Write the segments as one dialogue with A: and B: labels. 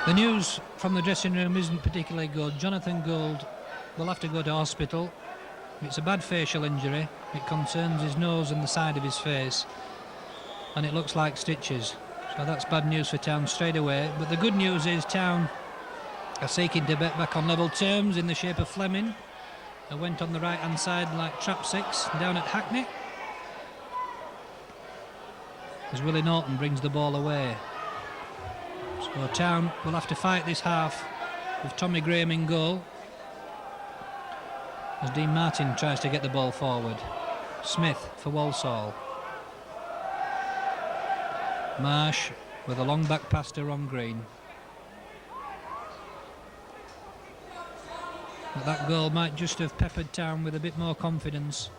A: The news from the dressing room isn't particularly good. Jonathan Gould will have to go to hospital. It's a bad facial injury. It concerns his nose and the side of his face, and it looks like stitches. So that's bad news for Town straight away. But the good news is Town are seeking to bet back on level terms in the shape of Fleming, who went on the right hand side like trap six down at Hackney, as Willie Norton brings the ball away. So Town will have to fight this half with Tommy Graham in goal, as Dean Martin tries to get the ball forward. Smith for Walsall. Marsh with a long back pass to Ron Green. But that goal might just have peppered Town with a bit more confidence.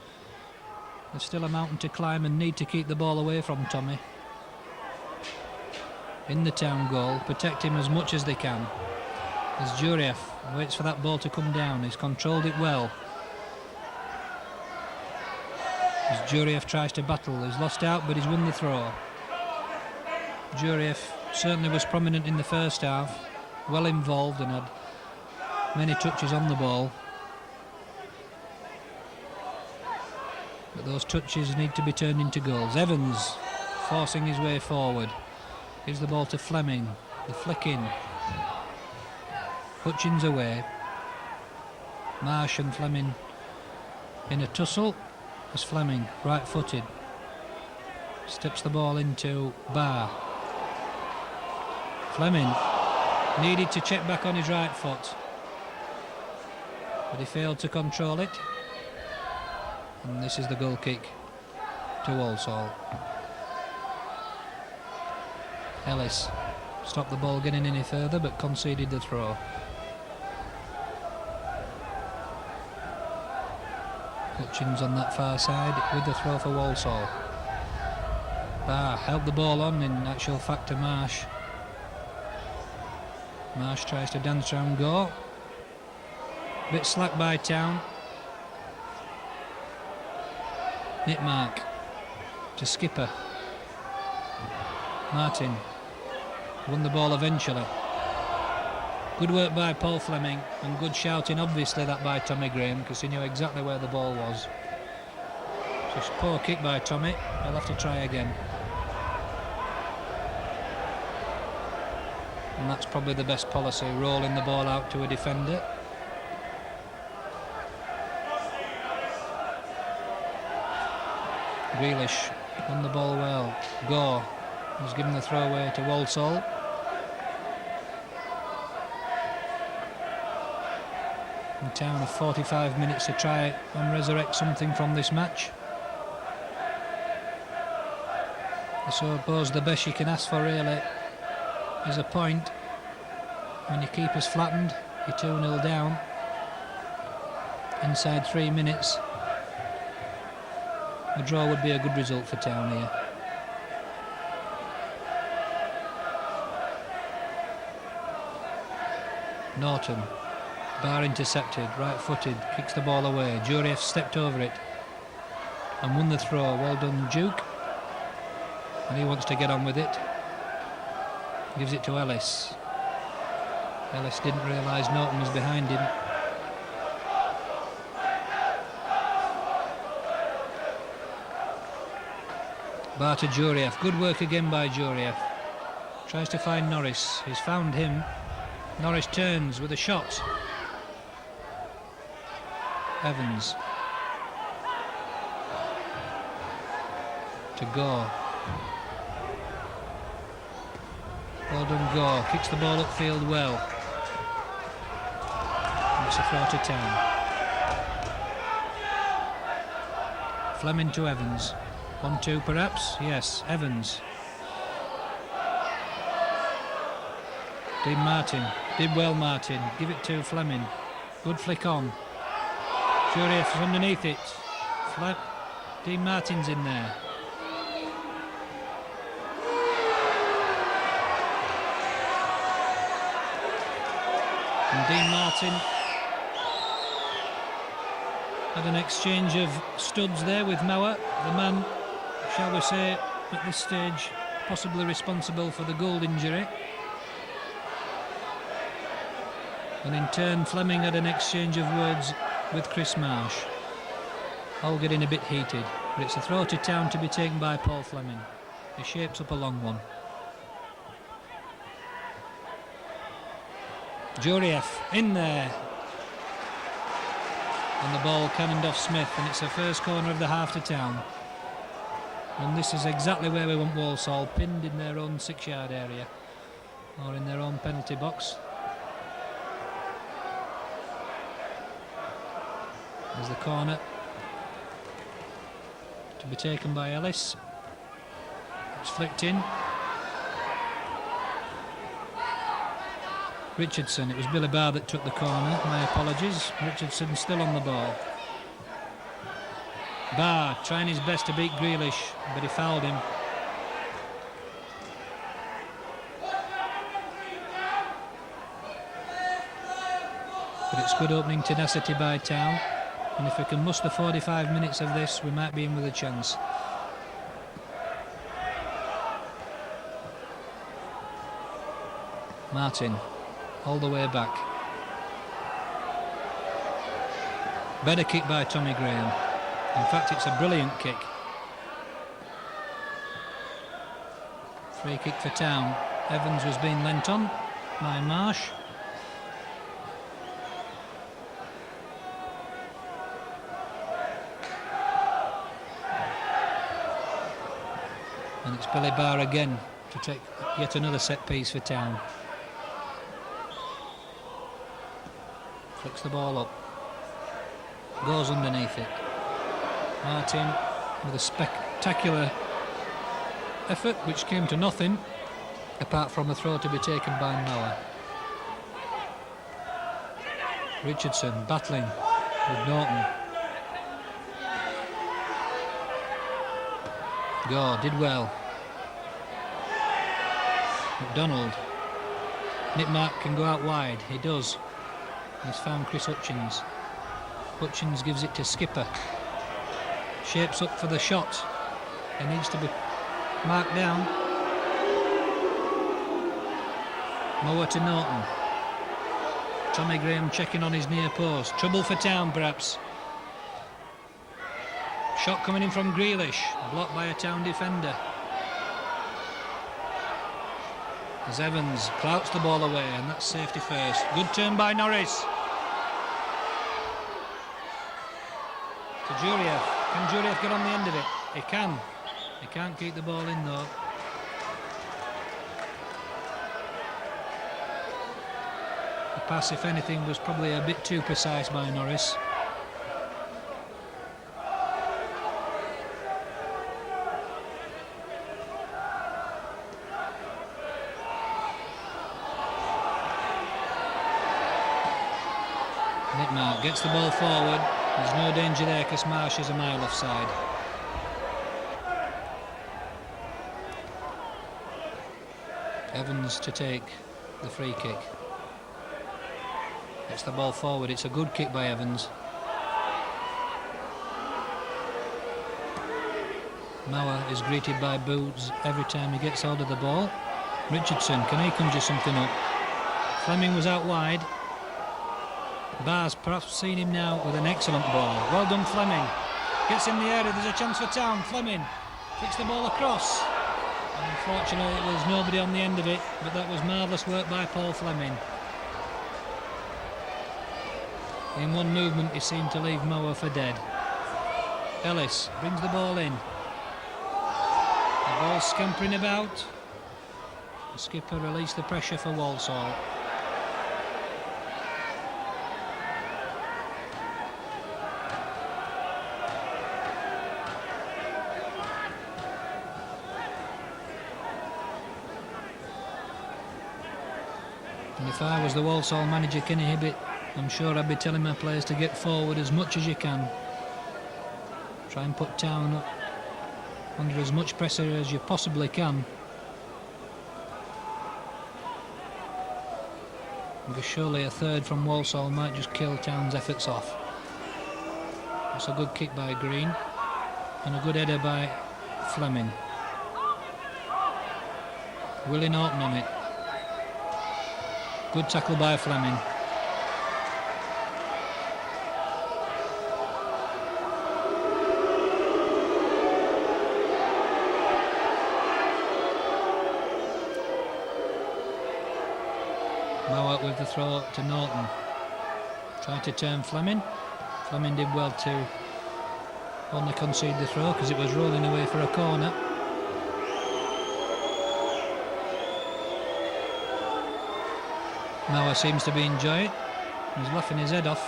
A: There's still a mountain to climb and need to keep the ball away from Tommy. In the Town goal, protect him as much as they can. As Juriev waits for that ball to come down, he's controlled it well. As Juriev tries to battle, he's lost out but he's won the throw. Juriev certainly was prominent in the first half, well involved and had many touches on the ball. But those touches need to be turned into goals. Evans forcing his way forward. Gives the ball to Fleming. The flick in. Hutchins away. Marsh and Fleming in a tussle. As Fleming, right-footed, steps the ball into Barr. Fleming needed to check back on his right foot, but he failed to control it. And this is the goal kick to Walsall. Ellis stopped the ball getting any further but conceded the throw. Hutchins on that far side with the throw for Walsall. Barr held the ball on, in actual fact, to Marsh. Marsh tries to dance round goal. Bit slack by Town. Nitmark to Skipper. Martin won the ball eventually. Good work by Paul Fleming, and good shouting obviously that by Tommy Graham, because he knew exactly where the ball was. Just poor kick by Tommy. He'll have to try again. And that's probably the best policy, rolling the ball out to a defender. Grealish won the ball well. Gore was given the throw away to Walsall. And Town have 45 minutes to try and resurrect something from this match. I suppose the best you can ask for really is a point. When your keeper's flattened, you're 2-0 down. Inside 3 minutes, a draw would be a good result for Town here. Norton. Barr intercepted, right-footed, kicks the ball away. Juriev stepped over it and won the throw. Well done, Duke. And he wants to get on with it. Gives it to Ellis. Ellis didn't realise Norton was behind him. Barr to Juriev. Good work again by Juriev. Tries to find Norris. He's found him. Norris turns with a shot. Evans to Gore. Well done, Gore. Kicks the ball upfield well. And it's a throw to Town. Fleming to Evans. 1-2 perhaps? Yes, Evans. Dean Martin. Did well, Martin. Give it to Fleming. Good flick on. Juriev's underneath it. Dean Martin's in there. And Dean Martin had an exchange of studs there with Mauer, the man, shall we say, at this stage, possibly responsible for the Gould injury. And in turn, Fleming had an exchange of words with Chris Marsh. All getting a bit heated, but it's a throw to Town to be taken by Paul Fleming. He shapes up a long one. Juriev in there. And the ball cannoned off Smith, and it's the first corner of the half to Town. And this is exactly where we want Walsall, pinned in their own 6-yard area or in their own penalty box. There's the corner to be taken by Ellis. It's flicked in. Richardson, it was Billy Barr that took the corner, my apologies. Richardson still on the ball. Barr trying his best to beat Grealish, but he fouled him. But it's good opening tenacity by Town, and if we can muster 45 minutes of this, we might be in with a chance. Martin, all the way back. Better kick by Tommy Graham. In fact, it's a brilliant kick. Free kick for Town. Evans was being lent on by Marsh. And it's Billy Barr again to take yet another set piece for Town. Flicks the ball up. Goes underneath it. Martin with a spectacular effort which came to nothing apart from a throw to be taken by Noah. Richardson battling with Norton. Gore did well. McDonald. Nipmark can go out wide. He does. He's found Chris Hutchins. Hutchins gives it to Skipper. Shapes up for the shot. It needs to be marked down. Mower to Norton. Tommy Graham checking on his near post. Trouble for Town perhaps. Shot coming in from Grealish. Blocked by a Town defender. As Evans clouts the ball away, and that's safety first. Good turn by Norris. To Juriev. Can Juriev get on the end of it? He can. He can't keep the ball in though. The pass, if anything, was probably a bit too precise by Norris. Nipmark gets the ball forward. There's no danger there because Marsh is a mile offside. Evans to take the free kick. Gets the ball forward. It's a good kick by Evans. Mauer is greeted by boos every time he gets hold of the ball. Richardson, can he conjure something up? Fleming was out wide. Barr's perhaps seen him now with an excellent ball. Well done, Fleming. Gets in the area, there's a chance for Town. Fleming kicks the ball across. And unfortunately, there was nobody on the end of it, but that was marvellous work by Paul Fleming. In one movement, he seemed to leave Mower for dead. Ellis brings the ball in. The ball scampering about. The skipper released the pressure for Walsall. And if I was the Walsall manager, Kenny Hibbett, I'm sure I'd be telling my players to get forward as much as you can. Try and put Town up under as much pressure as you possibly can. Because surely a third from Walsall might just kill Town's efforts off. That's a good kick by Green and a good header by Fleming. Willie Norton on it. Good tackle by Fleming. Mowat with the throw to Norton. Tried to turn Fleming. Fleming did well to only concede the throw because it was rolling away for a corner. Mowat seems to be enjoying it. He's laughing his head off.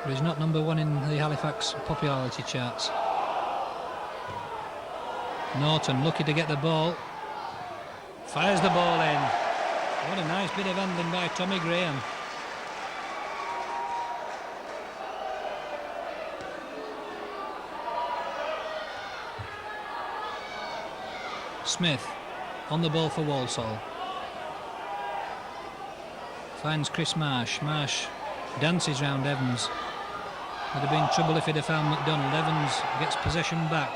A: But he's not number one in the Halifax popularity charts. Norton lucky to get the ball. Fires the ball in. What a nice bit of handling by Tommy Graham. Smith on the ball for Walsall. Finds Chris Marsh. Marsh dances round Evans. Would have been trouble if he'd have found McDonald. Evans gets possession back.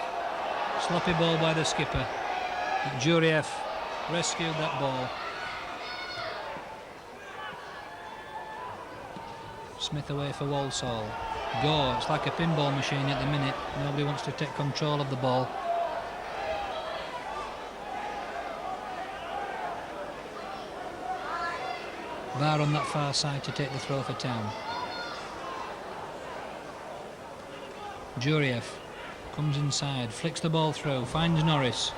A: Sloppy ball by the skipper. Juriev rescued that ball. Smith away for Walsall. Go. It's like a pinball machine at the minute. Nobody wants to take control of the ball. Barr on that far side to take the throw for Town. Juriev comes inside, flicks the ball through, finds Norris.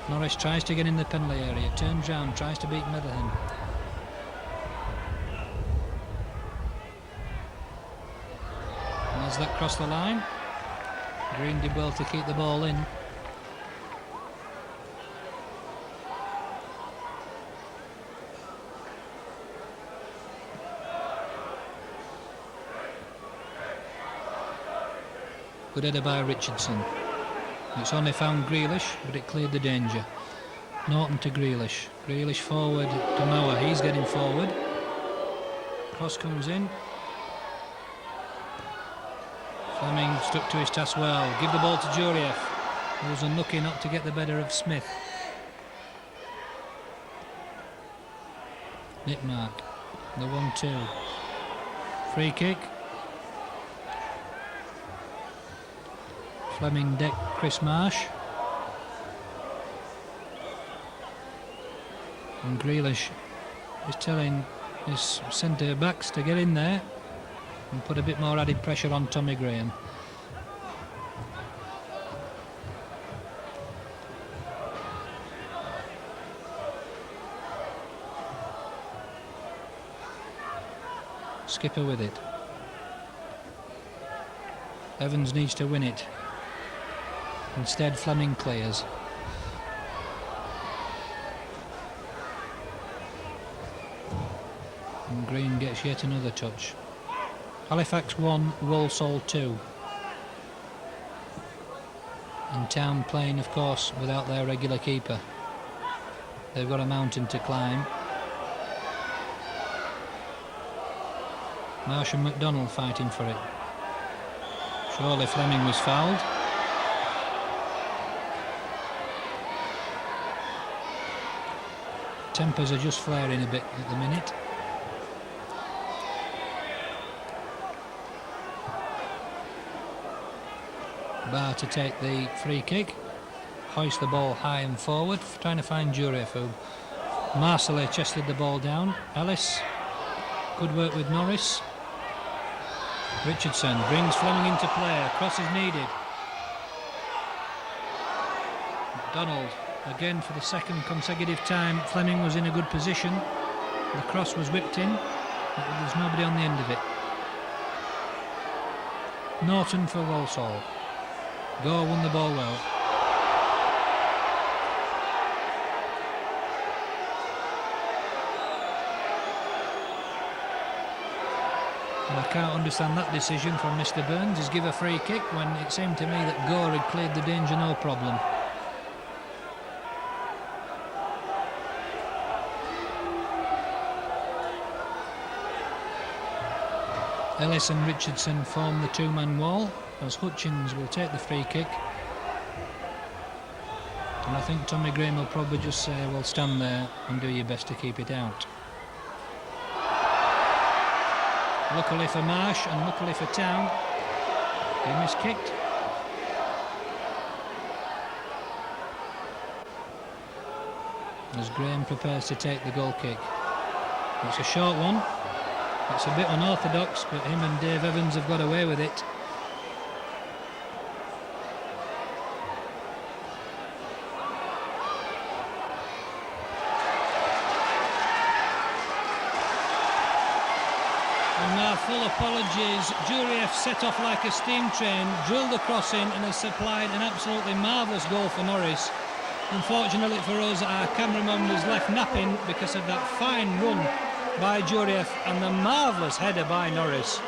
A: Norris tries to get in the penalty area, turns round, tries to beat Medicine. And as that crossed the line, Green did well to keep the ball in. Good header by Richardson. It's only found Grealish, but it cleared the danger. Norton to Grealish. Grealish forward to Mower. He's getting forward. Cross comes in. Fleming stuck to his task well. Give the ball to Juriev, who was unlucky not to get the better of Smith. Nipmark. The 1-2. Free kick. Fleming deck Chris Marsh. And Grealish is telling his centre backs to get in there and put a bit more added pressure on Tommy Graham. Skipper with it. Evans needs to win it. Instead, Fleming clears. And Green gets yet another touch. Halifax 1, Walsall 2. And Town playing, of course, without their regular keeper. They've got a mountain to climb. Marsh and McDonald fighting for it. Surely Fleming was fouled. Tempers are just flaring a bit at the minute. Barr to take the free kick. Hoist the ball high and forward, trying to find Juriev, who Marcellet chested the ball down. Ellis, good work with Norris. Richardson brings Fleming into play. Cross is needed. McDonald. Again, for the second consecutive time, Fleming was in a good position. The cross was whipped in, but there was nobody on the end of it. Norton for Walsall. Gore won the ball well. Well, I can't understand that decision from Mr. Burns, is give a free kick when it seemed to me that Gore had cleared the danger no problem. Ellis and Richardson form the two-man wall as Hutchins will take the free kick. And I think Tommy Graham will probably just say, well, stand there and do your best to keep it out. Luckily for Marsh and luckily for Town, he miskicked. as Graham prepares to take the goal kick. It's a short one. It's a bit unorthodox, but him and Dave Evans have got away with it. And now full apologies. Jurieff set off like a steam train, drilled the cross in and has supplied an absolutely marvellous goal for Norris. Unfortunately for us, our cameraman was left napping because of that fine run by Jurieff and the marvellous header by Norris.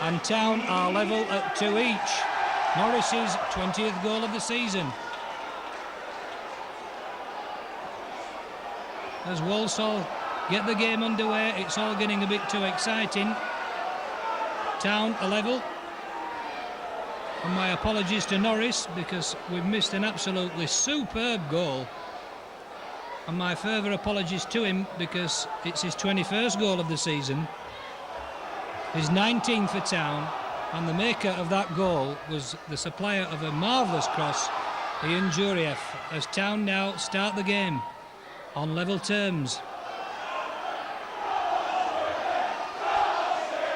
A: And Town are level at 2 each. Norris's 20th goal of the season. As Walsall get the game underway, it's all getting a bit too exciting. Town are level. And my apologies to Norris because we've missed an absolutely superb goal. And my further apologies to him because it's his 21st goal of the season, his 19th for Town, and the maker of that goal was the supplier of a marvellous cross, Ian Jurieff, as Town now start the game on level terms.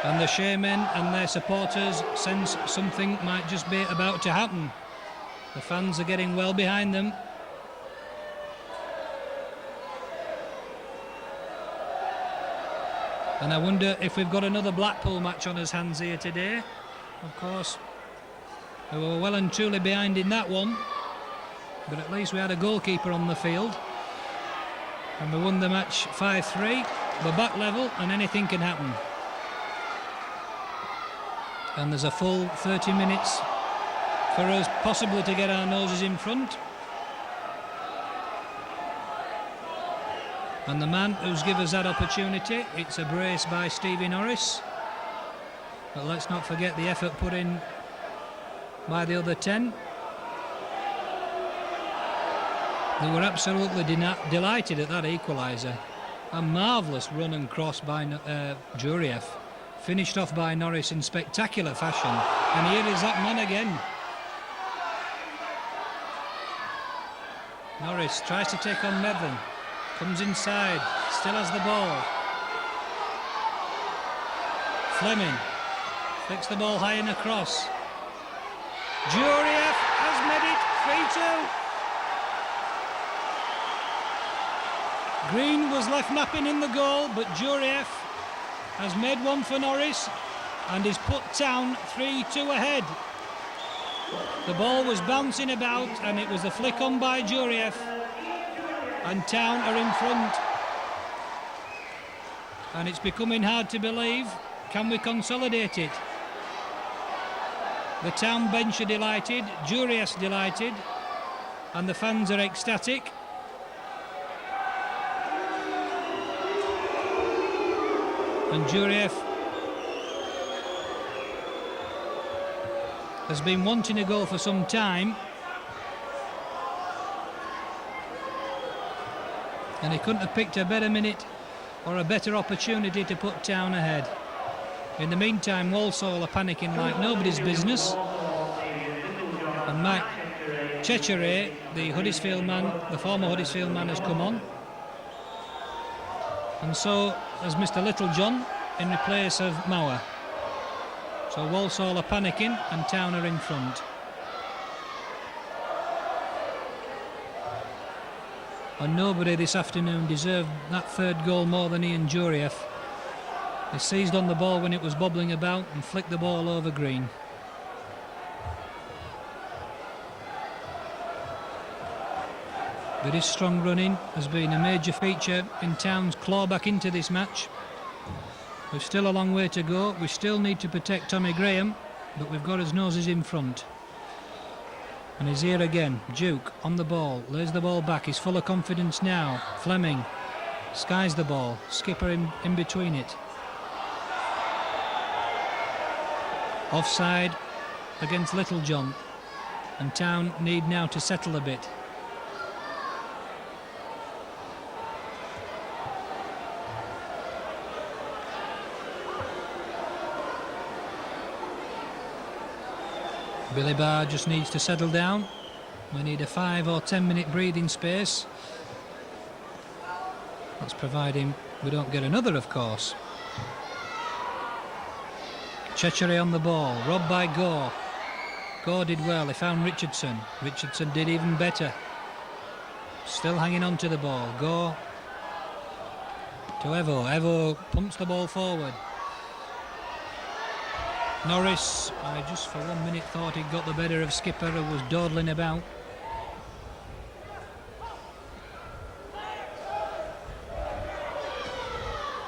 A: And the Shaymen and their supporters sense something might just be about to happen. The fans are getting well behind them. And I wonder if we've got another Blackpool match on his hands here today. Of course, we were well and truly behind in that one, but at least we had a goalkeeper on the field. And we won the match 5-3. We're back level and anything can happen. And there's a full 30 minutes for us possibly to get our noses in front. And the man who's given us that opportunity, it's a brace by Stevie Norris. But let's not forget the effort put in by the other 10. They were absolutely delighted at that equaliser. A marvellous run and cross by Jurieff. Finished off by Norris in spectacular fashion. And here is that man again. Norris tries to take on Medlin. Comes inside, still has the ball. Fleming flicks the ball high and across. Jurieff has made it 3-2. Green was left napping in the goal, but Jurieff has made one for Norris and he's put Town 3-2 ahead. The ball was bouncing about and it was a flick on by Jurieff. And Town are in front. And it's becoming hard to believe. Can we consolidate it? The Town bench are delighted, Jurieff delighted, and the fans are ecstatic. And Jurieff has been wanting a goal for some time. And he couldn't have picked a better minute or a better opportunity to put Town ahead. In the meantime, Walsall are panicking like nobody's business. And Mike Chechere, the Huddersfield man, the former Huddersfield man, has come on. And so has Mr. Littlejohn in replace of Mauer. So Walsall are panicking and Town are in front. And nobody this afternoon deserved that third goal more than Ian Jurieff. He seized on the ball when it was bobbling about and flicked the ball over Green. But his strong running has been a major feature in Town's claw back into this match. We've still a long way to go. We still need to protect Tommy Graham, but we've got his noses in front. And he's here again. Duke on the ball, lays the ball back. He's full of confidence now. Fleming skies the ball. Skipper in between it. Offside against Littlejohn. And Town need now to settle a bit. Billy Barr just needs to settle down. We need a 5 or 10 minute breathing space. That's providing we don't get another, of course. Chechery on the ball, robbed by Gore. Gore did well, he found Richardson. Richardson did even better. Still hanging on to the ball. Gore to Evo. Evo pumps the ball forward. Norris, I just for 1 minute thought he'd got the better of Skipper, who was dawdling about.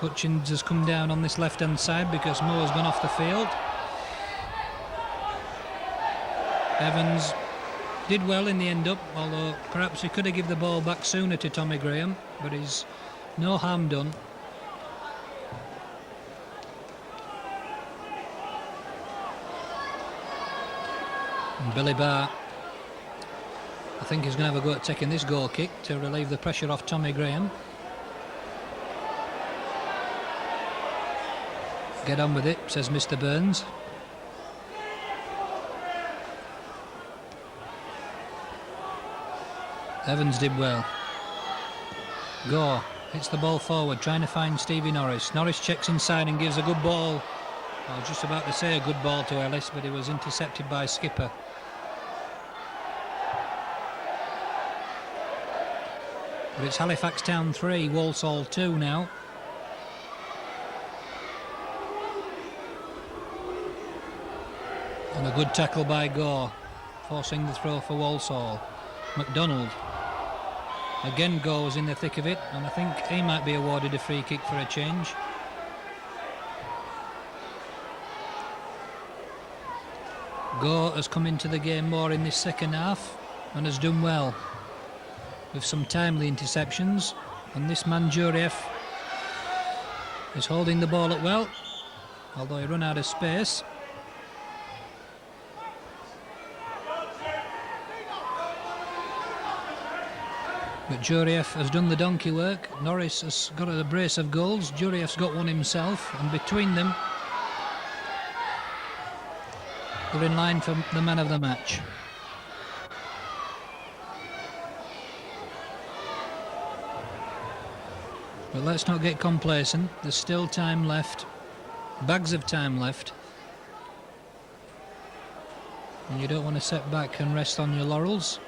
A: Hutchins has come down on this left-hand side because Moore's gone off the field. Evans did well in the end-up, although perhaps he could have given the ball back sooner to Tommy Graham, but he's no harm done. And Billy Barr, I think he's going to have a go at taking this goal kick to relieve the pressure off Tommy Graham. Get on with it, says Mr. Burns. Evans did well. Gore hits the ball forward, trying to find Stevie Norris. Norris checks inside and gives a good ball. I was just about to say a good ball to Ellis, but he was intercepted by Skipper. But it's Halifax Town 3, Walsall 2 now. And a good tackle by Gore, forcing the throw for Walsall. McDonald. Again, Gore was in the thick of it, and I think he might be awarded a free kick for a change. Gore has come into the game more in this second half and has done well with some timely interceptions. And this man Juriev is holding the ball up well, although he run out of space. But Juriev has done the donkey work. Norris has got a brace of goals. Juriev's got one himself, and between them they're in line for the man of the match. But let's not get complacent. There's still time left. Bags of time left. And you don't want to sit back and rest on your laurels.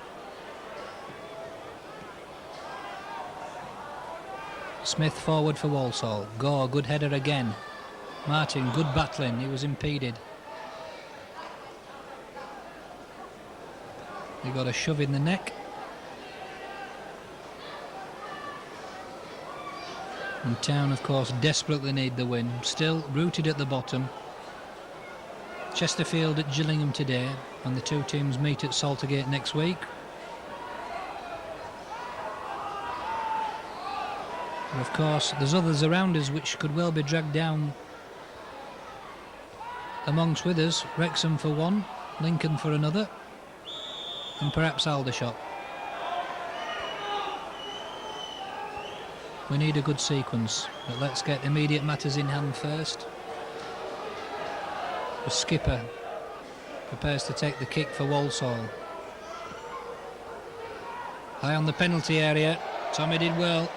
A: Smith forward for Walsall. Gore, good header again. Martin, good battling. He was impeded. He got a shove in the neck. And Town, of course, desperately need the win. Still rooted at the bottom. Chesterfield at Gillingham today, and the two teams meet at Saltergate next week. But of course, there's others around us which could well be dragged down amongst with us. Wrexham for one, Lincoln for another, and perhaps Aldershot. We need a good sequence, but let's get immediate matters in hand first. The skipper prepares to take the kick for Walsall. High on the penalty area, Tommy did well.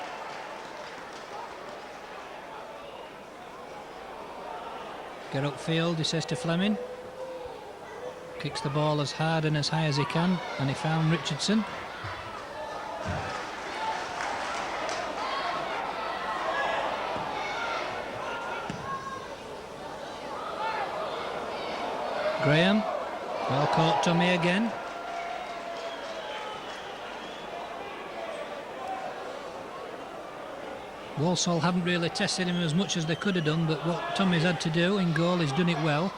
A: Get upfield, he says to Fleming. Kicks the ball as hard and as high as he can, and he found Richardson. Graham, well caught Tommy again. Walsall haven't really tested him as much as they could have done, but what Tommy's had to do in goal, he's done it well.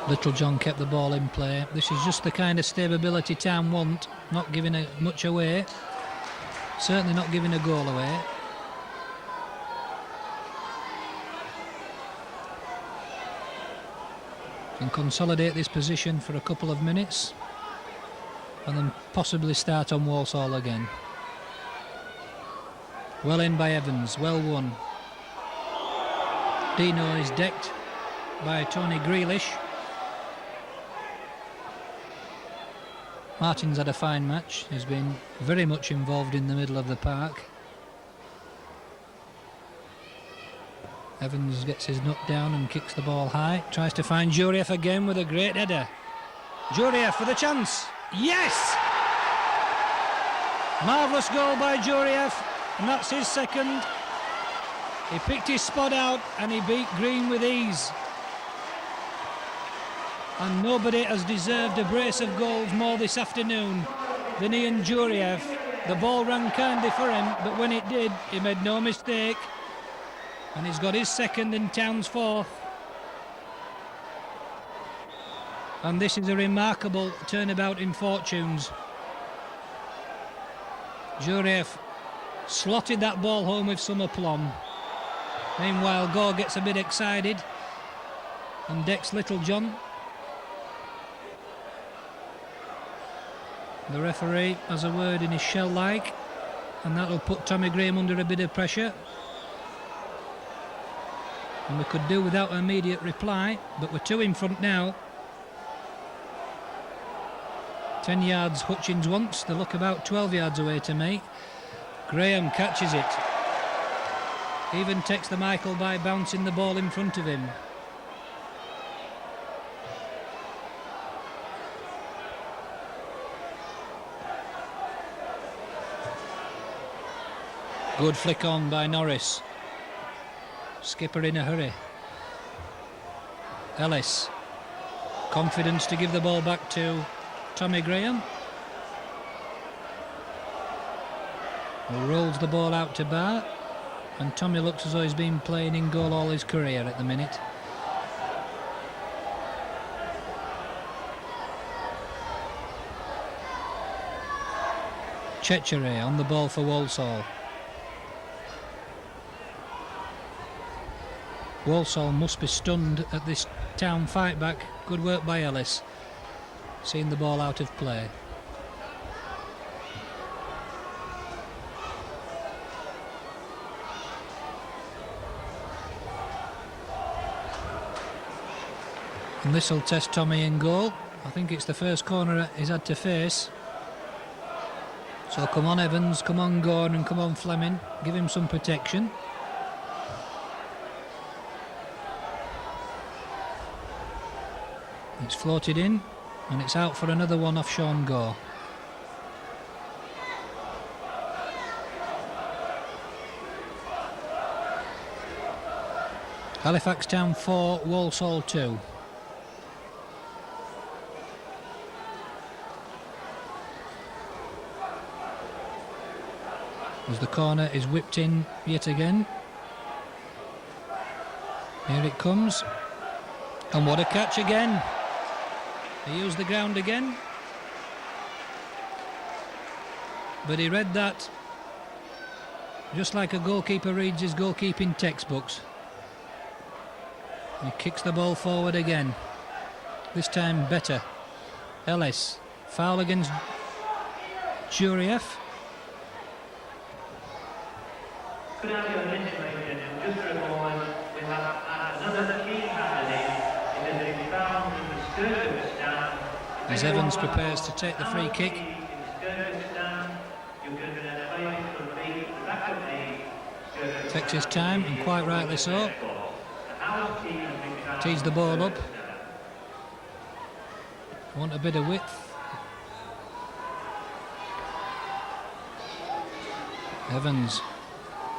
A: Little John kept the ball in play. This is just the kind of stability Town want, not giving much away, certainly not giving a goal away. And consolidate this position for a couple of minutes and then possibly start on Walsall again. Well in by Evans, well won. Dino is decked by Tony Grealish. Martin's had a fine match. He's been very much involved in the middle of the park. Evans gets his nut down and kicks the ball high. Tries to find Juriev again with a great header. Juriev for the chance. Yes! Marvellous goal by Juriev, and that's his second. He picked his spot out and he beat Green with ease. And nobody has deserved a brace of goals more this afternoon than Ian Juriev. The ball ran kindly for him, but when it did, he made no mistake. And he's got his second and Town's fourth. And this is a remarkable turnabout in fortunes. Juriev slotted that ball home with some aplomb. Meanwhile, Gore gets a bit excited and decks Littlejohn. The referee has a word in his shell-like, and that'll put Tommy Graham under a bit of pressure. And we could do without an immediate reply, but we're 2 in front now. 10 yards Hutchins wants. They look about 12 yards away to me. Graham catches it. Even takes the Michael by bouncing the ball in front of him. Good flick on by Norris. Skipper in a hurry. Ellis. Confidence to give the ball back to Tommy Graham. Who rolls the ball out to Barr. And Tommy looks as though he's been playing in goal all his career at the minute. Chechere on the ball for Walsall. Walsall must be stunned at this Town fight back. Good work by Ellis. Seeing the ball out of play. And this will test Tommy in goal. I think it's the first corner he's had to face. So come on Evans, come on Gordon, and come on Fleming. Give him some protection. It's floated in, and it's out for another one off Sean Gore. Halifax Town 4, Walsall 2. As the corner is whipped in yet again. Here it comes. And what a catch again. He used the ground again. But he read that just like a goalkeeper reads his goalkeeping textbooks. He kicks the ball forward again. This time better. Ellis. Foul against Juriev.
B: Could I have your attention, ladies and gentlemen, just for a moment, we have another key happening. It has been found in the skirt of the stand.
A: As Evans prepares to take the free kick. Takes his time, and quite rightly so. Tees the ball up. Want a bit of width. Evans.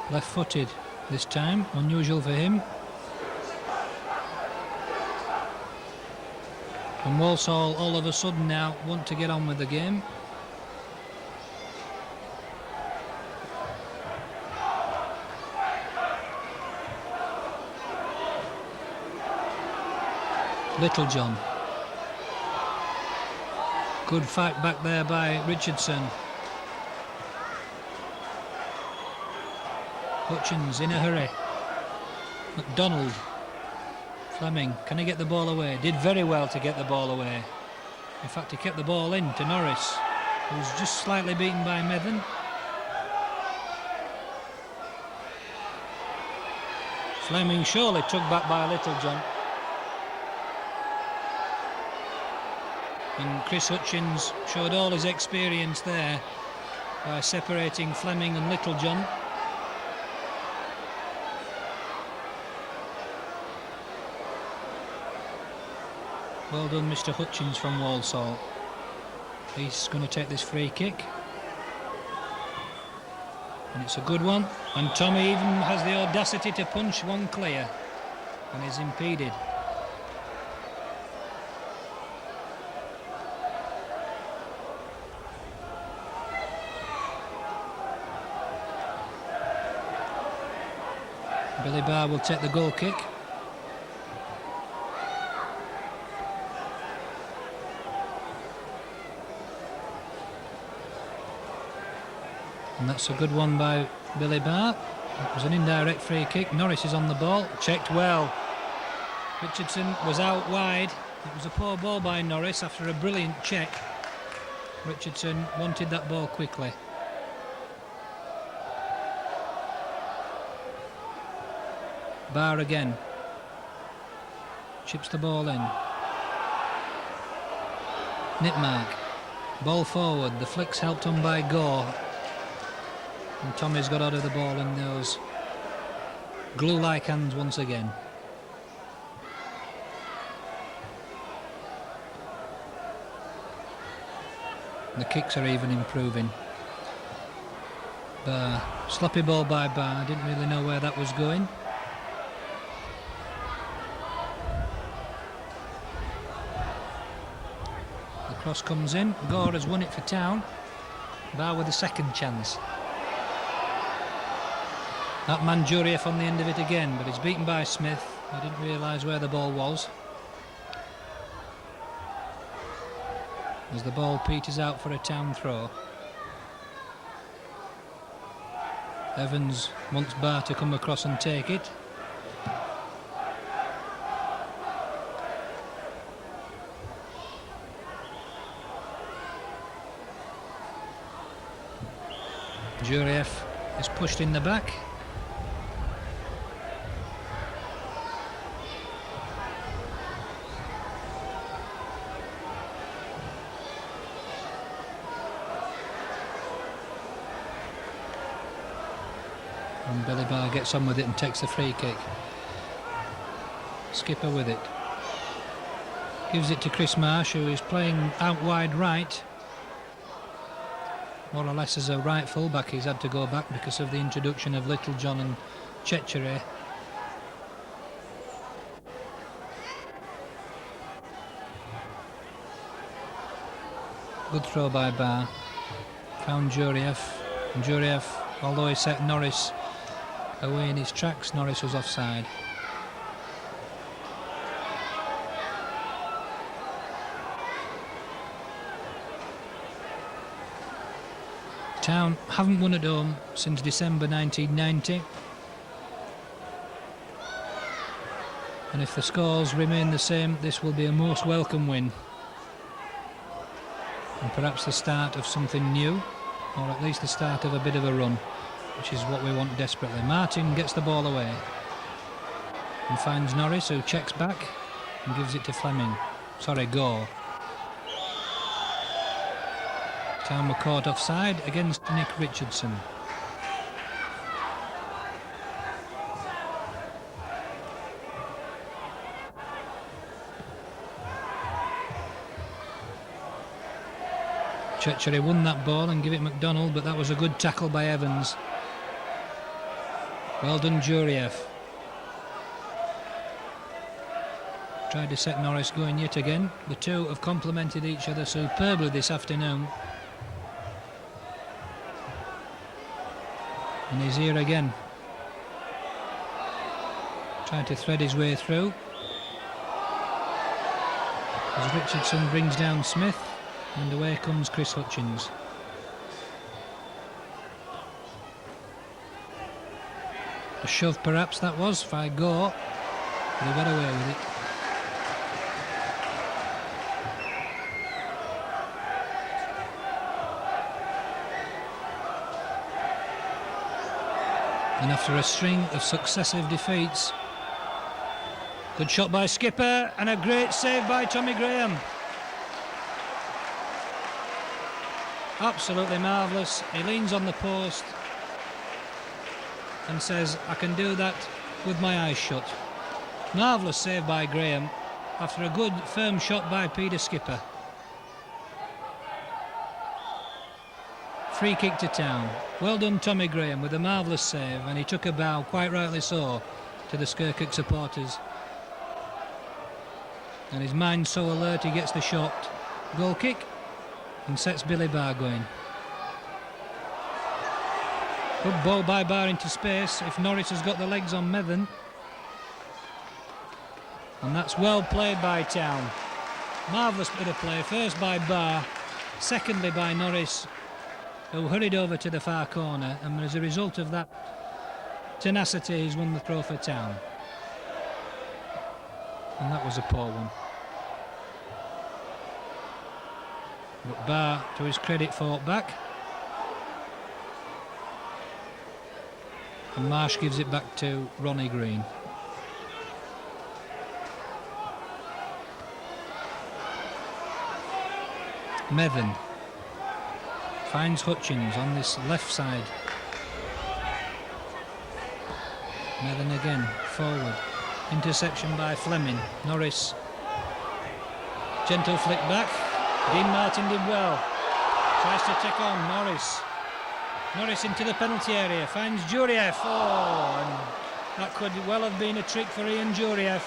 A: Left-footed this time, unusual for him. And Walsall all of a sudden now want to get on with the game. Littlejohn. Good fight back there by Richardson. Hutchins in a hurry. McDonald. Fleming, can he get the ball away? Did very well to get the ball away. In fact, he kept the ball in to Norris, who's just slightly beaten by Methven. Fleming surely tugged back by Littlejohn. And Chris Hutchins showed all his experience there by separating Fleming and Littlejohn. Well done, Mr. Hutchins from Walsall. He's going to take this free kick. And it's a good one. And Tommy even has the audacity to punch one clear. And is impeded. Billy Barr will take the goal kick. And that's a good one by Billy Barr. It was an indirect free kick. Norris is on the ball, checked well. Richardson was out wide. It was a poor ball by Norris after a brilliant check. Richardson wanted that ball quickly. Barr again. Chips the ball in. Nipmark. Ball forward. The flick's helped on by Gore. And Tommy's got out of the ball in those glue-like hands once again. The kicks are even improving. Barr. Sloppy ball by Barr. Didn't really know where that was going. The cross comes in. Gore has won it for Town. Barr with a second chance. That man Jurieff on the end of it again, but it's beaten by Smith. He didn't realise where the ball was. As the ball peters out for a Town throw. Evans wants Barr to come across and take it. Jurieff is pushed in the back. And Billy Barr gets on with it and takes the free kick. Skipper with it. Gives it to Chris Marsh, who is playing out wide right. More or less as a right full-back. He's had to go back because of the introduction of Littlejohn and Chetchery. Good throw by Barr. Found Jurieff. And Jurieff, although he set Norris away in his tracks, Norris was offside. Town haven't won at home since December 1990. And if the scores remain the same, this will be a most welcome win. And perhaps the start of something new, or at least the start of a bit of a run, which is what we want desperately. Martin gets the ball away and finds Norris, who checks back and gives it to Fleming. Sorry, Gore. Town were caught offside against Nick Richardson. Chetchery won that ball and give it McDonald, but that was a good tackle by Evans. Well done, Jurieff. Tried to set Norris going yet again. The two have complemented each other superbly this afternoon. And he's here again. Trying to thread his way through. As Richardson brings down Smith. And away comes Chris Hutchins. A shove perhaps that was, if I go. They got away with it. And after a string of successive defeats, Good shot by skipper and a great save by Tommy Graham. Absolutely marvellous. He leans on the post and says, I can do that with my eyes shut. Marvellous save by Graham after a good firm shot by Peter Skipper. Free kick to Town. Well done Tommy Graham with a marvellous save, and he took a bow, quite rightly so, to the Skirkirk supporters. And his mind's so alert he gets the shot. Goal kick and sets Billy Barr going. Good ball by Barr into space if Norris has got the legs on Methven. And that's well played by Town. Marvellous bit of play, first by Barr, secondly by Norris, who hurried over to the far corner, and as a result of that tenacity he's won the throw for Town. And that was a poor one. But Barr, to his credit, fought back. And Marsh gives it back to Ronnie Green. Methven finds Hutchins on this left side. Methven again, forward. Interception by Fleming. Norris. Gentle flick back. Dean Martin did well. Tries to take on Norris. Norris into the penalty area. Finds Juriev. Oh, and that could well have been a trick for Ian Juriev.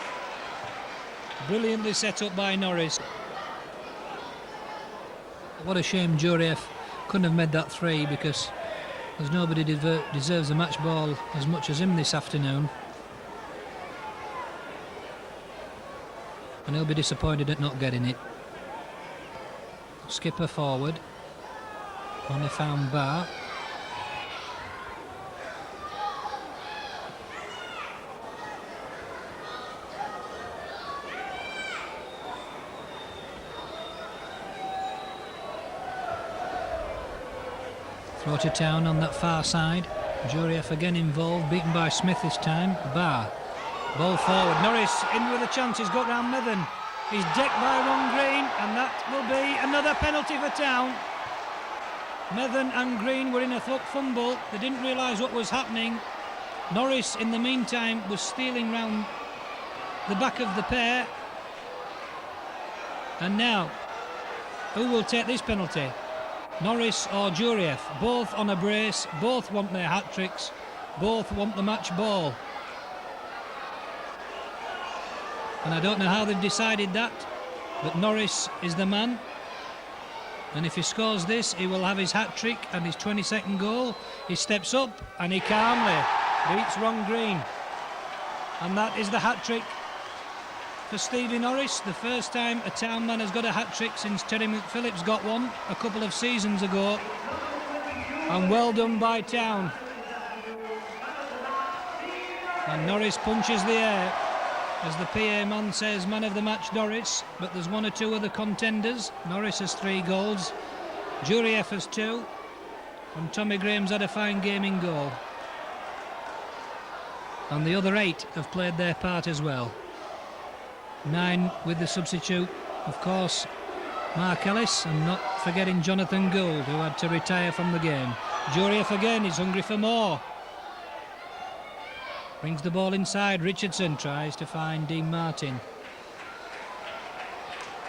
A: Brilliantly set up by Norris. What a shame Juriev couldn't have made that three, because there's nobody deserves a match ball as much as him this afternoon. And he'll be disappointed at not getting it. Skipper forward. Only found Barr. Throw to Town on that far side. Juriev again involved, beaten by Smith this time. Barr. Ball forward. Norris in with a chance. He's got round Methven. He's decked by Ron Green, and that will be another penalty for Town. Methven and Green were in a fumble. They didn't realise what was happening. Norris, in the meantime, was stealing round the back of the pair. And now, who will take this penalty? Norris or Juriev? Both on a brace, both want their hat-tricks, both want the match ball. And I don't know how they've decided that, but Norris is the man. And if he scores this, he will have his hat-trick and his 22nd goal. He steps up and he calmly beats Ron Green. And that is the hat-trick for Stevie Norris. The first time a Town man has got a hat-trick since Terry McPhillips got one a couple of seasons ago. And well done by Town. And Norris punches the air. As the PA man says, man of the match Norris, but there's one or two other contenders. Norris has 3 goals, Juriev has 2, and Tommy Graham's had a fine game in goal. And the other 8 have played their part as well. 9 with the substitute, of course, Mark Ellis, and not forgetting Jonathan Gould, who had to retire from the game. Juriev again, he's hungry for more. Brings the ball inside. Richardson tries to find Dean Martin.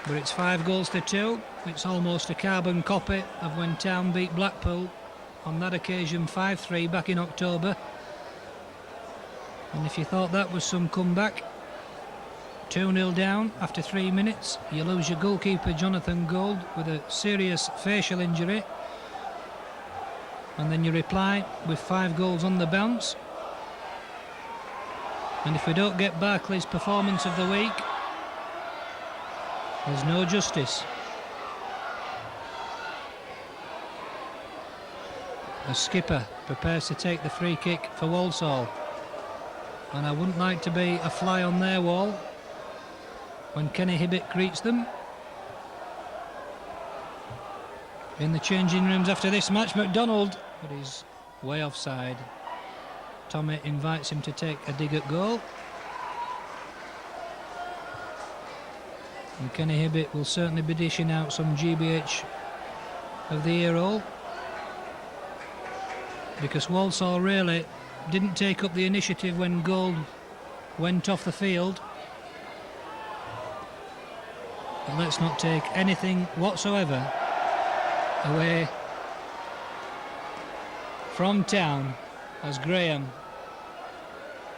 A: But it's 5-2. It's almost a carbon copy of when Town beat Blackpool. On that occasion 5-3 back in October. And if you thought that was some comeback, 2-0 down after 3 minutes. You lose your goalkeeper Jonathan Gould with a serious facial injury. And then you reply with 5 goals on the bounce. And if we don't get Barclay's performance of the week, there's no justice. The skipper prepares to take the free kick for Walsall. And I wouldn't like to be a fly on their wall when Kenny Hibbitt greets them. In the changing rooms after this match, McDonald, but he's way offside. Tommy invites him to take a dig at goal. And Kenny Hibbett will certainly be dishing out some GBH of the year all, because Walsall really didn't take up the initiative when Gold went off the field. But let's not take anything whatsoever away from Town, as Graham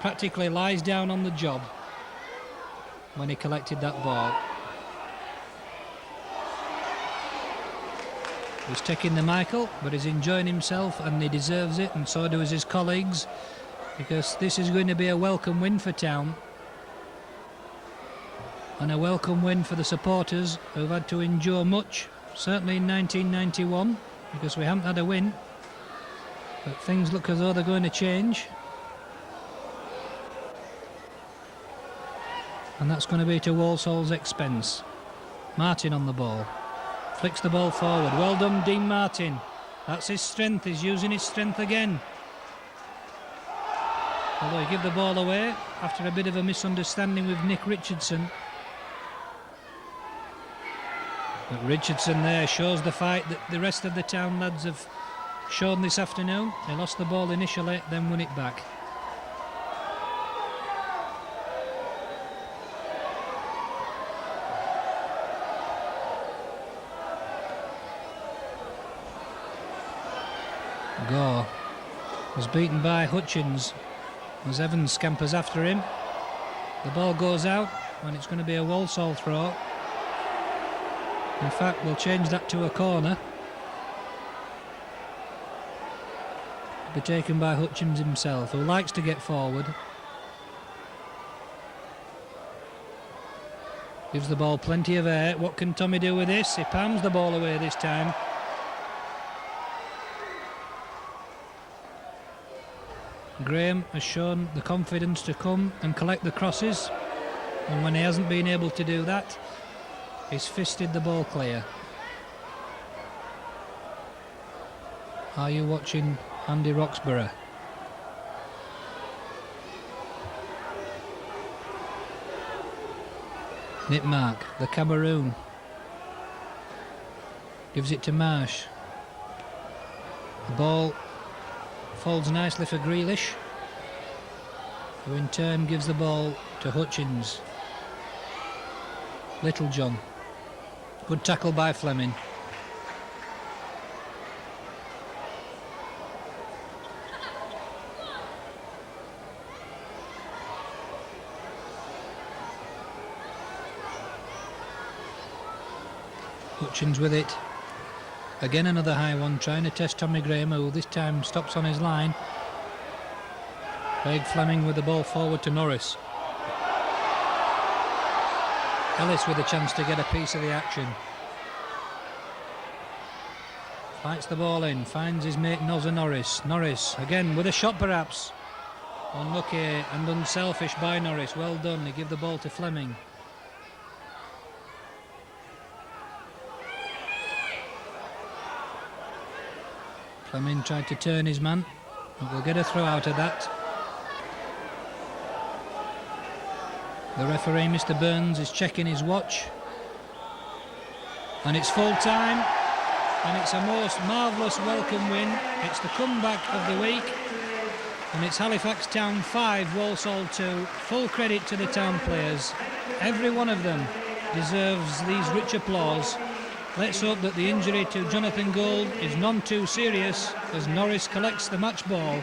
A: practically lies down on the job when he collected that ball. He's taking the Michael, but he's enjoying himself, and he deserves it, and so do his colleagues, because this is going to be a welcome win for Town, and a welcome win for the supporters who've had to endure much, certainly in 1991, because we haven't had a win. But things look as though they're going to change, and that's going to be to Walsall's expense. Martin on the ball, flicks the ball forward. Well done, Dean Martin. That's his strength. He's using his strength again. Although he gave the ball away after a bit of a misunderstanding with Nick Richardson. But Richardson there shows the fight that the rest of the Town lads have shown this afternoon. They lost the ball initially, then won it back. Gore was beaten by Hutchins as Evans scampers after him. The ball goes out and it's going to be a Walsall throw. In fact, we'll change that to a corner. To be taken by Hutchins himself, who likes to get forward. Gives the ball plenty of air. What can Tommy do with this? He palms the ball away this time. Graham has shown the confidence to come and collect the crosses, and when he hasn't been able to do that, he's fisted the ball clear. Are you watching Andy Roxburgh? Nipmark, the Cameroon, gives it to Marsh. The ball folds nicely for Grealish, who in turn gives the ball to Hutchins. Littlejohn, good tackle by Fleming. Hutchins with it. Again another high one, trying to test Tommy Graham, who this time stops on his line. Craig Fleming with the ball forward to Norris. Ellis with a chance to get a piece of the action. Fights the ball in, finds his mate Nozza Norris. Norris again with a shot perhaps. Unlucky and unselfish by Norris. Well done, he gave the ball to Fleming. Fleming tried to turn his man, but we'll get a throw out of that. The referee, Mr. Burns, is checking his watch. And it's full time, and it's a most marvellous welcome win. It's the comeback of the week, and it's Halifax Town 5, Walsall 2. Full credit to the Town players. Every one of them deserves these rich applause. Let's hope that the injury to Jonathan Gold is none too serious as Norris collects the match ball.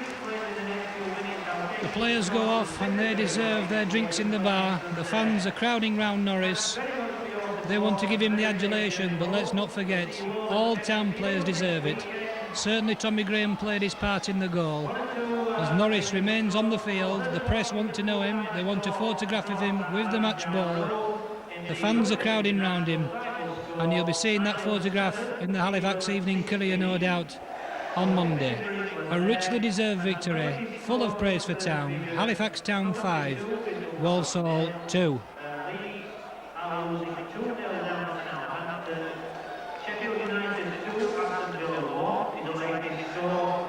A: The players go off and they deserve their drinks in the bar. The fans are crowding round Norris. They want to give him the adulation, but let's not forget, all Town players deserve it. Certainly Tommy Graham played his part in the goal. As Norris remains on the field, the press want to know him. They want a photograph of him with the match ball. The fans are crowding round him. And you'll be seeing that photograph in the Halifax Evening Courier, no doubt, on Monday. A richly deserved victory, full of praise for Town. Halifax Town 5, Walsall 2.
B: Sheffield United 2, Aston Villa 1 in the latest score.